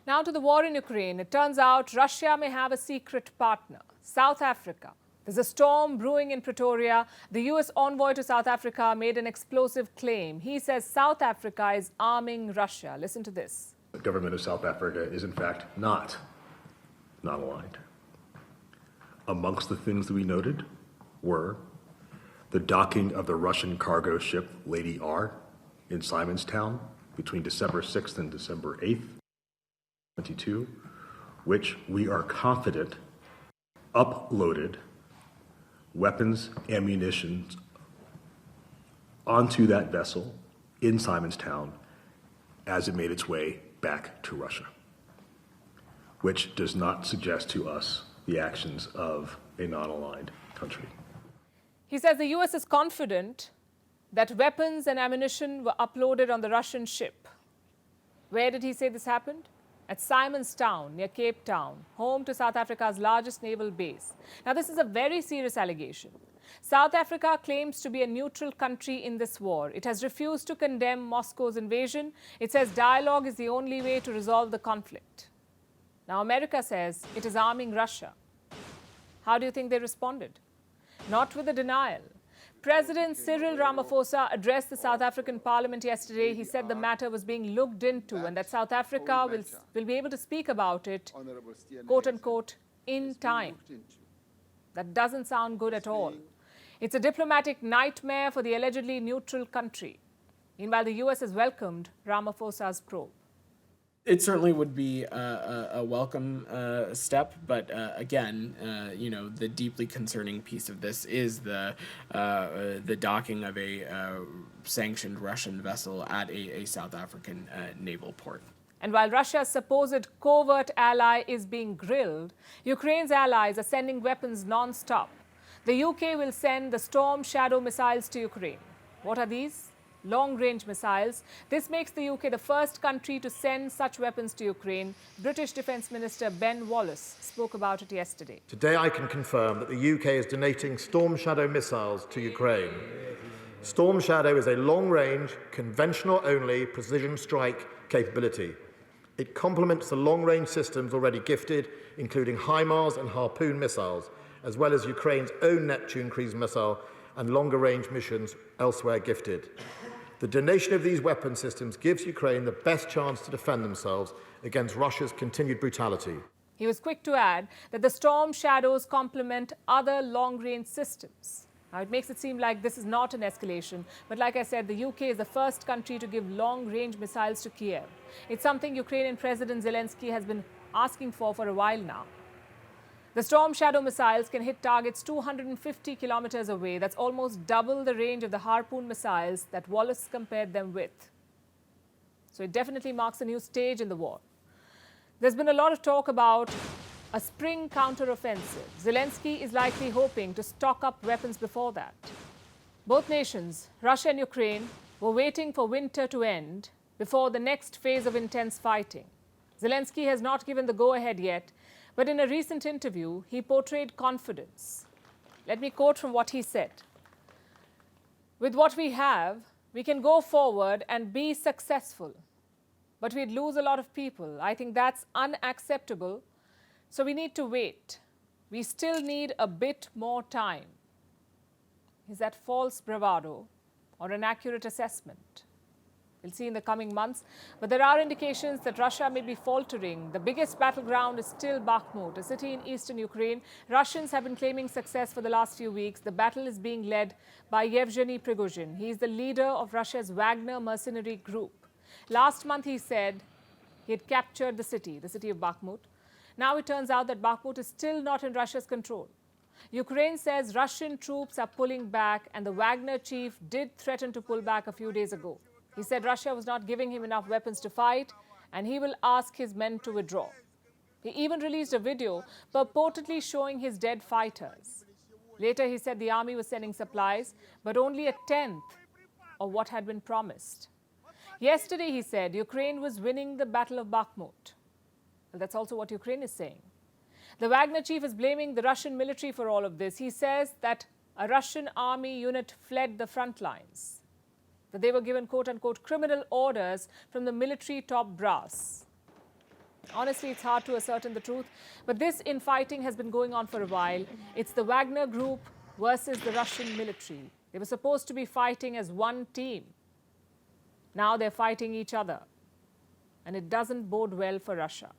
Now to the war in Ukraine. It turns out Russia may have a secret partner, South Africa. There's a storm brewing in Pretoria. The US envoy to South Africa made an explosive claim. He says South Africa is arming Russia. Listen to this. The government of South Africa is in fact not aligned. Amongst the things that we noted were the docking of the Russian cargo ship Lady R in Simonstown between December 6th and December 8th, 2022, which we are confident uploaded weapons, ammunition onto that vessel in Simonstown as it made its way back to Russia, which does not suggest to us the actions of a non-aligned country. He says the US is confident that weapons and ammunition were uploaded on the Russian ship. Where did he say this happened? At Simonstown, near Cape Town, home to South Africa's largest naval base. Now, this is a very serious allegation. South Africa claims to be a neutral country in this war. It has refused to condemn Moscow's invasion. It says dialogue is the only way to resolve the conflict. Now, America says it is arming Russia. How do you think they responded? Not with a denial. President Cyril Ramaphosa addressed the South African parliament yesterday. He said the matter was being looked into and that South Africa will be able to speak about it, quote unquote, in time. That doesn't sound good at all. It's a diplomatic nightmare for the allegedly neutral country. Meanwhile, the US has welcomed Ramaphosa's probe. It certainly would be a welcome step, but again, the deeply concerning piece of this is the docking of a sanctioned Russian vessel at a South African naval port. And while Russia's supposed covert ally is being grilled, Ukraine's allies are sending weapons non-stop. The UK will send the Storm Shadow missiles to Ukraine. What are these? Long-range missiles. This makes the UK the first country to send such weapons to Ukraine. British Defence Minister Ben Wallace spoke about it yesterday. Today I can confirm that the UK is donating Storm Shadow missiles to Ukraine. Storm Shadow is a long-range, conventional-only precision strike capability. It complements the long-range systems already gifted, including HIMARS and Harpoon missiles, as well as Ukraine's own Neptune cruise missile and longer-range missions elsewhere gifted. The donation of these weapon systems gives Ukraine the best chance to defend themselves against Russia's continued brutality. He was quick to add that the Storm Shadows complement other long-range systems. Now, it makes it seem like this is not an escalation, but like I said, the UK is the first country to give long-range missiles to Kiev. It's something Ukrainian President Zelensky has been asking for a while now. The Storm Shadow missiles can hit targets 250 kilometers away. That's almost double the range of the Harpoon missiles that Wallace compared them with. So it definitely marks a new stage in the war. There's been a lot of talk about a spring counteroffensive. Zelensky is likely hoping to stock up weapons before that. Both nations, Russia and Ukraine, were waiting for winter to end before the next phase of intense fighting. Zelensky has not given the go-ahead yet, but in a recent interview, he portrayed confidence. Let me quote from what he said. With what we have, we can go forward and be successful, but we'd lose a lot of people. I think that's unacceptable, so we need to wait. We still need a bit more time. Is that false bravado or an accurate assessment? We'll see in the coming months. But there are indications that Russia may be faltering. The biggest battleground is still Bakhmut, a city in eastern Ukraine. Russians have been claiming success for the last few weeks. The battle is being led by Yevgeny Prigozhin. He is the leader of Russia's Wagner mercenary group. Last month, he said he had captured the city of Bakhmut. Now it turns out that Bakhmut is still not in Russia's control. Ukraine says Russian troops are pulling back, and the Wagner chief did threaten to pull back a few days ago. He said Russia was not giving him enough weapons to fight, and he will ask his men to withdraw. He even released a video purportedly showing his dead fighters. Later, he said the army was sending supplies, but only a tenth of what had been promised. Yesterday, he said Ukraine was winning the Battle of Bakhmut. Well, that's also what Ukraine is saying. The Wagner chief is blaming the Russian military for all of this. He says that a Russian army unit fled the front lines, that they were given quote-unquote criminal orders from the military top brass. Honestly, it's hard to ascertain the truth, but this infighting has been going on for a while. It's the Wagner Group versus the Russian military. They were supposed to be fighting as one team. Now they're fighting each other, and it doesn't bode well for Russia.